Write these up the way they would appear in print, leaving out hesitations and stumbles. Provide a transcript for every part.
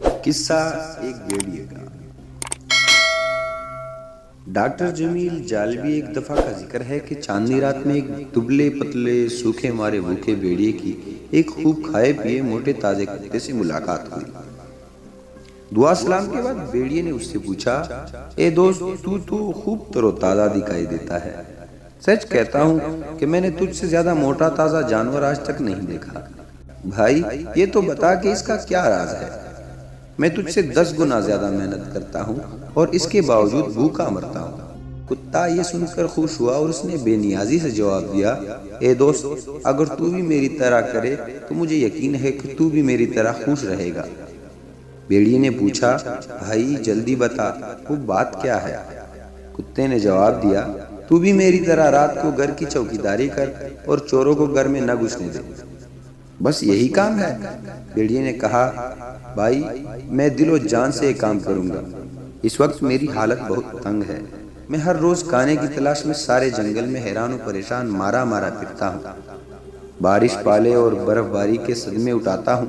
قصہ ایک بھیڑیے کا۔ ڈاکٹر جمیل جالبی ایک دفعہ کا ذکر ہے کہ چاندنی رات میں ایک دبلے پتلے سوکھے مارے بھوکے بھیڑیے کی ایک خوب کھائے پیے موٹے تازے کتے سے ملاقات ہوئی۔ دعا سلام کے بعد بھیڑیے نے اس سے پوچھا، اے دوست، تو خوب تر و تازہ دکھائی دیتا ہے۔ سچ کہتا ہوں کہ میں نے تجھ سے زیادہ موٹا تازہ جانور آج تک نہیں دیکھا۔ بھائی یہ تو بتا کہ اس کا کیا راز ہے؟ میں تجھ سے 10 گنا زیادہ محنت کرتا ہوں اور اس کے باوجود بھوکا مرتا ہوں۔ کتا یہ سن کر خوش ہوا اور اس نے بے نیازی سے جواب دیا، اے دوست، اگر تو بھی میری طرح کرے تو مجھے یقین ہے کہ تو بھی میری طرح خوش رہے گا۔ بھیڑیے نے پوچھا، بھائی جلدی بتا، وہ بات کیا ہے؟ کتے نے جواب دیا، تو بھی میری طرح رات کو گھر کی چوکیداری کر اور چوروں کو گھر میں نہ گھسنے دے۔ بس یہی کام ہے؟ بھیڑیے نے کہا، بھائی میں دل و جان سے یہ کام کروں گا۔ اس وقت میری حالت بہت تنگ ہے۔ میں ہر روز کھانے کی تلاش میں سارے جنگل میں حیران و پریشان مارا پھرتا ہوں۔ بارش پالے اور برف باری کے صدمے اٹھاتا ہوں،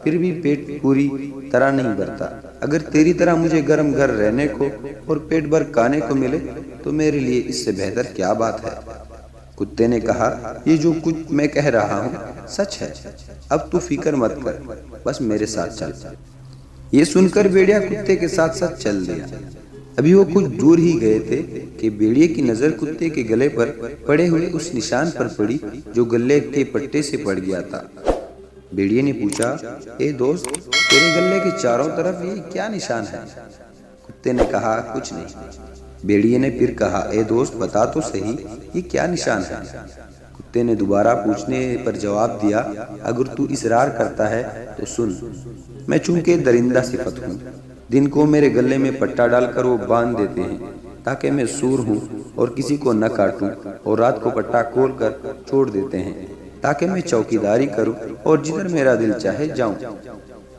پھر بھی پیٹ پوری طرح نہیں بھرتا۔ اگر تیری طرح مجھے گرم گھر رہنے کو اور پیٹ بھر کھانے کو ملے تو میرے لیے اس سے بہتر کیا بات ہے؟ کتے نے کہا، یہ جو کچھ میں کہہ رہا ہوں سچ ہے۔ اب تو فکر مت کر، بس میرے ساتھ چل۔ یہ سن کر بھیڑیا کتے کے ساتھ ساتھ چل دیا۔ ابھی وہ کچھ دور ہی گئے تھے کہ بھیڑیے کی نظر کتے کے گلے پر پڑے ہوئے اس نشان پر پڑی جو گلے کے پٹے سے پڑ گیا تھا۔ بھیڑیے نے پوچھا، اے دوست، تیرے گلے کے چاروں طرف یہ کیا نشان ہے؟ کتے نے کہا، کچھ نہیں۔ بھیڑیے نے پھر کہا، اے دوست بتا تو صحیح، یہ کیا نشان ہے؟ کتے نے دوبارہ پوچھنے پر جواب دیا، اگر تو اصرار کرتا ہے تو سن۔ میں چونکہ درندہ صفت ہوں، دن کو میرے گلے میں پٹا ڈال کر وہ باندھ دیتے ہیں تاکہ میں سور ہوں اور کسی کو نہ کاٹوں، اور رات کو پٹا کھول کر چھوڑ دیتے ہیں تاکہ میں چوکیداری کروں اور جدھر میرا دل چاہے جاؤں۔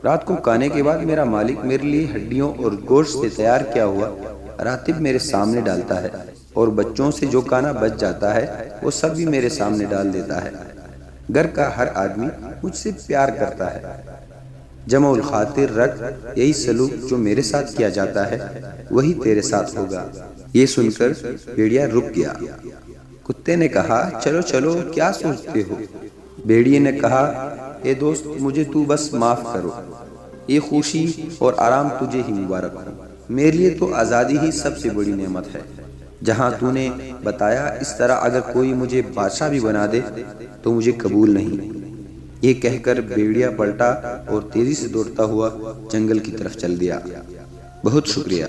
رات کو کھانے کے بعد میرا مالک میرے لیے ہڈیوں اور گوشت سے تیار کیا ہوا راتب میرے سامنے ڈالتا ہے، اور بچوں سے جو کھانا بچ جاتا ہے وہ سب بھی میرے سامنے ڈال دیتا ہے۔ گھر کا ہر آدمی مجھ سے پیار کرتا ہے۔ جمع الخاطر رکھ، یہی سلوک جو میرے ساتھ کیا جاتا ہے وہی تیرے ساتھ ہوگا۔ یہ سن کر بھیڑیا رک گیا۔ کتے نے کہا، چلو چلو، کیا سوچتے ہو؟ بھیڑیے نے کہا، اے دوست، مجھے تو بس معاف کرو۔ یہ خوشی اور آرام تجھے ہی مبارک ہو۔ میرے لیے تو آزادی ہی سب سے بڑی نعمت ہے۔ جہاں تو نے بتایا اس طرح اگر کوئی مجھے بادشاہ بھی بنا دے تو مجھے قبول نہیں۔ یہ کہہ کر بھیڑیا پلٹا اور تیزی سے دوڑتا ہوا جنگل کی طرف چل دیا۔ بہت شکریہ۔